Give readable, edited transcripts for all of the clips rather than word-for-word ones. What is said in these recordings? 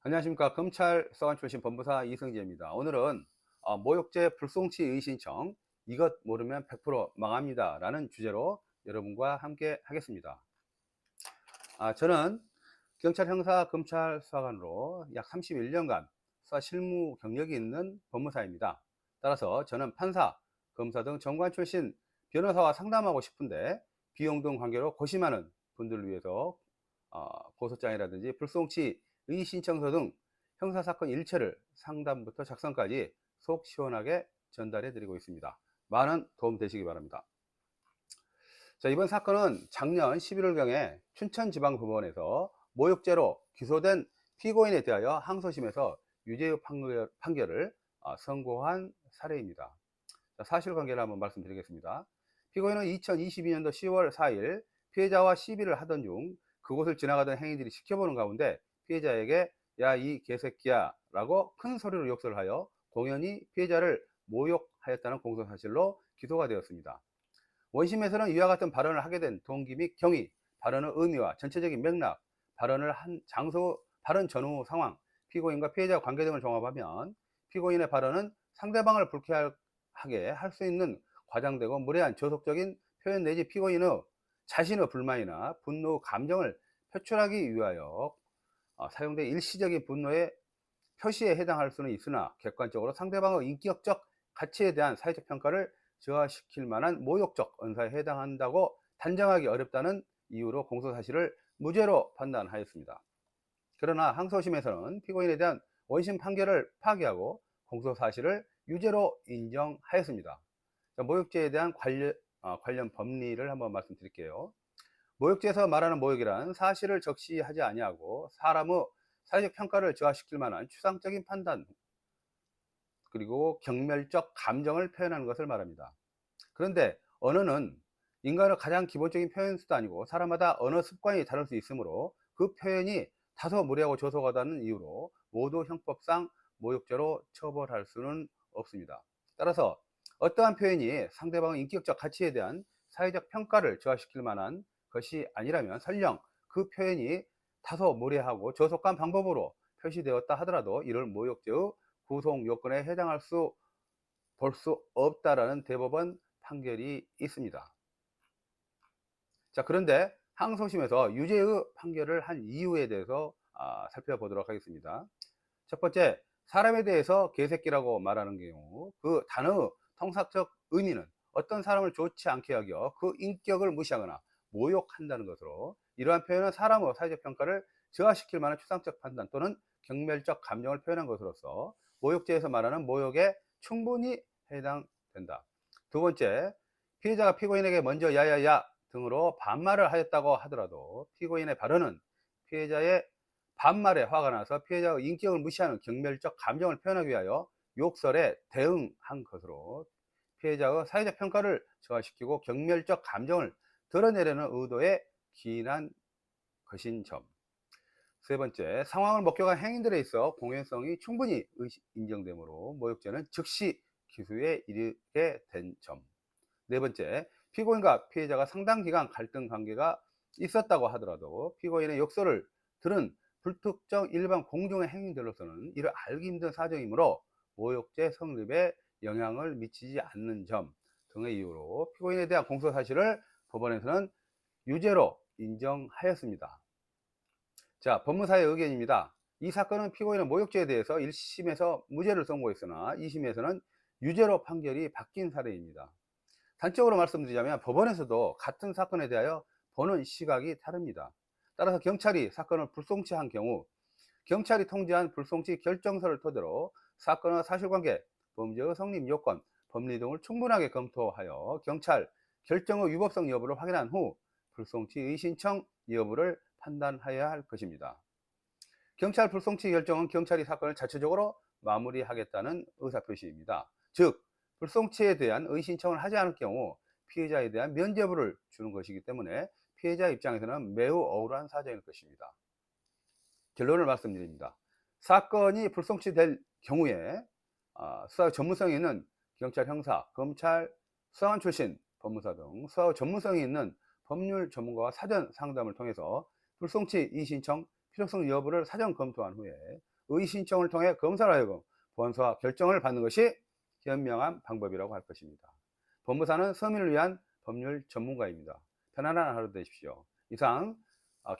안녕하십니까. 검찰 서관 출신 법무사 이승재입니다. 오늘은 모욕죄 불송치 의신청, 이것 모르면 100% 망합니다 라는 주제로 여러분과 함께 하겠습니다. 저는 경찰 형사 검찰 수사관으로 약 31년간 수사 실무 경력이 있는 법무사입니다. 따라서 저는 판사, 검사 등 전관 출신 변호사와 상담하고 싶은데 비용 등 관계로 고심하는 분들을 위해서 고소장이라든지 불송치 의신청서 등 형사사건 일체를 상담부터 작성까지 속 시원하게 전달해 드리고 있습니다. 많은 도움 되시기 바랍니다. 자, 이번 사건은 작년 11월경에 춘천지방법원에서 모욕죄로 기소된 피고인에 대하여 항소심에서 유죄의 판결을 선고한 사례입니다. 자, 사실관계를 한번 말씀드리겠습니다. 피고인은 2022년도 10월 4일 피해자와 시비를 하던 중 그곳을 지나가던 행인들이 지켜보는 가운데 피해자에게 야 이 개새끼야 라고 큰 소리로 욕설을 하여 공연히 피해자를 모욕하였다는 공소사실로 기소가 되었습니다. 원심에서는 이와 같은 발언을 하게 된 동기 및 경위, 발언의 의미와 전체적인 맥락, 발언을 한 장소, 발언 전후 상황, 피고인과 피해자 관계 등을 종합하면 피고인의 발언은 상대방을 불쾌하게 할 수 있는 과장되고 무례한 저속적인 표현 내지 피고인의 자신의 불만이나 분노, 감정을 표출하기 위하여 사용된 일시적인 분노의 표시에 해당할 수는 있으나 객관적으로 상대방의 인격적 가치에 대한 사회적 평가를 저하시킬 만한 모욕적 언사에 해당한다고 단정하기 어렵다는 이유로 공소사실을 무죄로 판단하였습니다. 그러나 항소심에서는 피고인에 대한 원심 판결을 파기하고 공소사실을 유죄로 인정하였습니다. 모욕죄에 대한 관련 법리를 한번 말씀드릴게요. 모욕죄에서 말하는 모욕이란 사실을 적시하지 아니하고 사람의 사회적 평가를 저하시킬 만한 추상적인 판단 그리고 경멸적 감정을 표현하는 것을 말합니다. 그런데 언어는 인간의 가장 기본적인 표현 수단이고 사람마다 언어 습관이 다를 수 있으므로 그 표현이 다소 무례하고 저속하다는 이유로 모두 형법상 모욕죄로 처벌할 수는 없습니다. 따라서 어떠한 표현이 상대방의 인격적 가치에 대한 사회적 평가를 저하시킬 만한 것이 아니라면 설령 그 표현이 다소 무례하고 저속한 방법으로 표시되었다 하더라도 이를 모욕죄의 구속 요건에 해당할 수 볼 수 없다라는 대법원 판결이 있습니다. 자, 그런데 항소심에서 유죄의 판결을 한 이유에 대해서 살펴보도록 하겠습니다. 첫 번째, 사람에 대해서 개새끼라고 말하는 경우 그 단어의 통상적 의미는 어떤 사람을 좋지 않게 여겨 그 인격을 무시하거나 모욕한다는 것으로 이러한 표현은 사람의 사회적 평가를 저하시킬 만한 추상적 판단 또는 경멸적 감정을 표현한 것으로서 모욕죄에서 말하는 모욕에 충분히 해당된다. 두 번째, 피해자가 피고인에게 먼저 야야야 등으로 반말을 하였다고 하더라도 피고인의 발언은 피해자의 반말에 화가 나서 피해자의 인격을 무시하는 경멸적 감정을 표현하기 위하여 욕설에 대응한 것으로 피해자의 사회적 평가를 저하시키고 경멸적 감정을 드러내려는 의도에 기인한 것인 점. 세 번째, 상황을 목격한 행인들에 있어 공연성이 충분히 인정되므로 모욕죄는 즉시 기소에 이르게 된 점. 네 번째, 피고인과 피해자가 상당 기간 갈등 관계가 있었다고 하더라도 피고인의 욕설을 들은 불특정 일반 공중의 행위들로서는 이를 알기 힘든 사정이므로 모욕죄 성립에 영향을 미치지 않는 점 등의 이유로 피고인에 대한 공소사실을 법원에서는 유죄로 인정하였습니다. 자, 법무사의 의견입니다. 이 사건은 피고인의 모욕죄에 대해서 1심에서 무죄를 선고했으나 2심에서는 유죄로 판결이 바뀐 사례입니다. 단적으로 말씀드리자면 법원에서도 같은 사건에 대하여 보는 시각이 다릅니다. 따라서 경찰이 사건을 불송치한 경우 경찰이 통지한 불송치 결정서를 토대로 사건의 사실관계, 범죄의 성립 요건, 법리 등을 충분하게 검토하여 경찰 결정의 위법성 여부를 확인한 후 불송치 의신청 여부를 판단해야 할 것입니다. 경찰 불송치 결정은 경찰이 사건을 자체적으로 마무리하겠다는 의사표시입니다. 즉 불송치에 대한 의신청을 하지 않을 경우 피해자에 대한 면죄부를 주는 것이기 때문에 피해자 입장에서는 매우 억울한 사정일 것입니다. 결론을 말씀드립니다. 사건이 불송치될 경우에 수사 전문성이 있는 경찰 형사, 검찰, 수사관 출신 법무사 등 수사 전문성이 있는 법률 전문가와 사전 상담을 통해서 불송치 이신청 필요성 여부를 사전 검토한 후에 의신청을 통해 검사를 하여금 본사 결정을 받는 것이 현명한 방법이라고 할 것입니다. 법무사는 서민을 위한 법률 전문가입니다. 편안한 하루 되십시오. 이상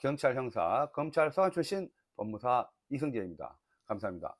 경찰 형사, 검찰 소환 출신 법무사 이승재입니다. 감사합니다.